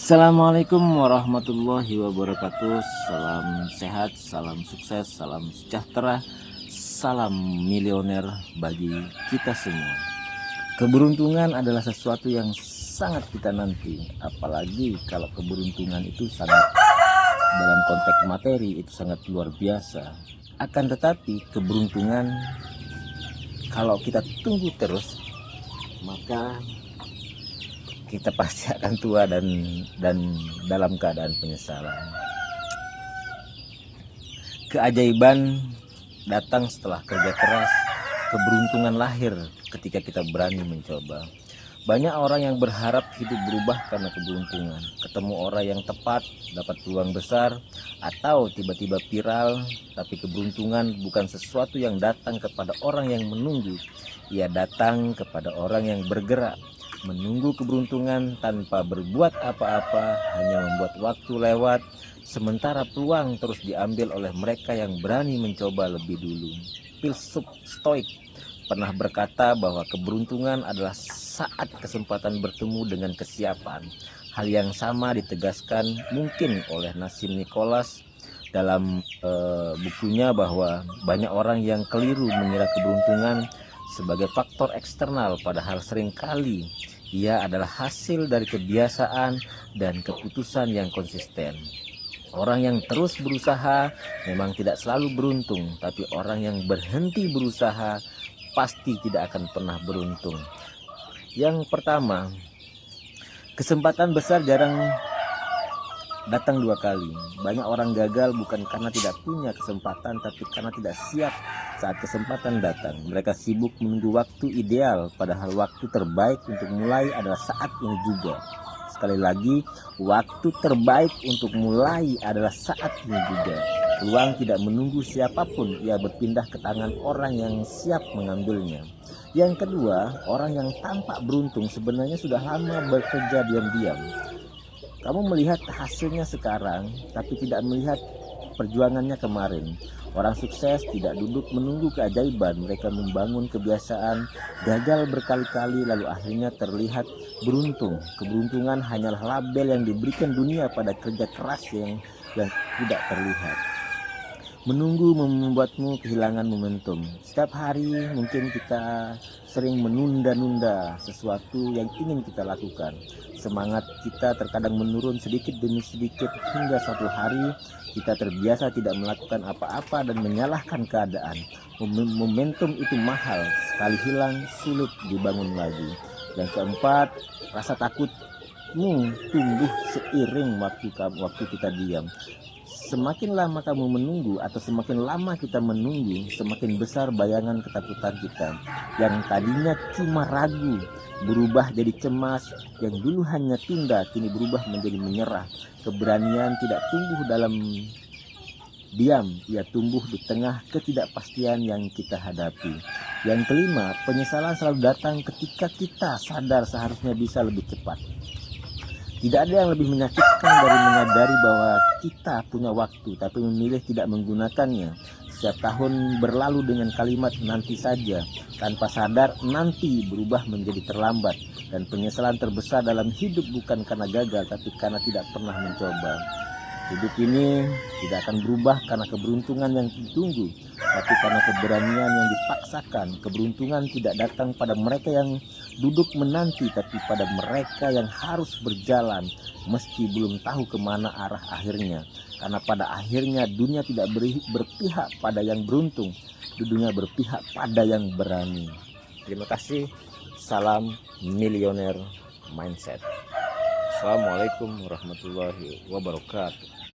Assalamualaikum warahmatullahi wabarakatuh. Salam sehat, salam sukses, salam sejahtera, salam milioner bagi kita semua. Keberuntungan adalah sesuatu yang sangat kita nanti, apalagi kalau keberuntungan itu sangat dalam konteks materi itu sangat luar biasa. Akan tetapi keberuntungan kalau kita tunggu terus, maka kita pasti akan tua dan dalam keadaan penyesalan. Keajaiban datang setelah kerja keras, keberuntungan lahir ketika kita berani mencoba. Banyak orang yang berharap hidup berubah karena keberuntungan, ketemu orang yang tepat, dapat peluang besar, atau tiba-tiba viral. Tapi keberuntungan bukan sesuatu yang datang kepada orang yang menunggu, ia datang kepada orang yang bergerak. Menunggu keberuntungan tanpa berbuat apa-apa hanya membuat waktu lewat, sementara peluang terus diambil oleh mereka yang berani mencoba lebih dulu. Filsuf Stoik pernah berkata bahwa keberuntungan adalah saat kesempatan bertemu dengan kesiapan. Hal yang sama ditegaskan mungkin oleh Nassim Nicholas dalam bukunya, bahwa banyak orang yang keliru mengira keberuntungan sebagai faktor eksternal, padahal seringkali ia adalah hasil dari kebiasaan dan keputusan yang konsisten. Orang yang terus berusaha memang tidak selalu beruntung, tapi orang yang berhenti berusaha pasti tidak akan pernah beruntung. Yang pertama, kesempatan besar jarang datang dua kali. Banyak orang gagal bukan karena tidak punya kesempatan, tapi karena tidak siap saat kesempatan datang. Mereka sibuk menunggu waktu ideal, padahal waktu terbaik untuk mulai adalah saat ini juga. Sekali lagi, waktu terbaik untuk mulai adalah saat ini juga. Peluang tidak menunggu siapapun, ia berpindah ke tangan orang yang siap mengambilnya. Yang kedua, orang yang tampak beruntung sebenarnya sudah lama bekerja diam-diam. Kamu melihat hasilnya sekarang, tapi tidak melihat perjuangannya kemarin. Orang sukses tidak duduk menunggu keajaiban, mereka membangun kebiasaan, gagal berkali-kali lalu akhirnya terlihat beruntung. Keberuntungan hanyalah label yang diberikan dunia pada kerja keras yang tidak terlihat. Menunggu membuatmu kehilangan momentum. Setiap hari mungkin kita sering menunda-nunda sesuatu yang ingin kita lakukan. Semangat kita terkadang menurun sedikit demi sedikit hingga suatu hari kita terbiasa tidak melakukan apa-apa dan menyalahkan keadaan. Momentum itu mahal, sekali hilang sulit dibangun lagi. Yang keempat, rasa takutmu tumbuh seiring waktu kita diam. Semakin lama kamu menunggu atau semakin lama kita menunggu, semakin besar bayangan ketakutan kita. Yang tadinya cuma ragu, berubah jadi cemas. Yang dulu hanya tunda, kini berubah menjadi menyerah. Keberanian tidak tumbuh dalam diam, ia tumbuh di tengah ketidakpastian yang kita hadapi. Yang kelima, penyesalan selalu datang ketika kita sadar seharusnya bisa lebih cepat. Tidak ada yang lebih menyakitkan dari menyadari bahwa kita punya waktu tapi memilih tidak menggunakannya. Setiap tahun berlalu dengan kalimat nanti saja, tanpa sadar nanti berubah menjadi terlambat. Dan penyesalan terbesar dalam hidup bukan karena gagal, tapi karena tidak pernah mencoba. Hidup ini tidak akan berubah karena keberuntungan yang ditunggu, tapi karena keberanian yang dipaksakan. Keberuntungan tidak datang pada mereka yang duduk menanti, tapi pada mereka yang harus berjalan meski belum tahu kemana arah akhirnya. Karena pada akhirnya dunia tidak berpihak pada yang beruntung, dunia berpihak pada yang berani. Terima kasih. Salam milioner mindset. Assalamualaikum warahmatullahi wabarakatuh.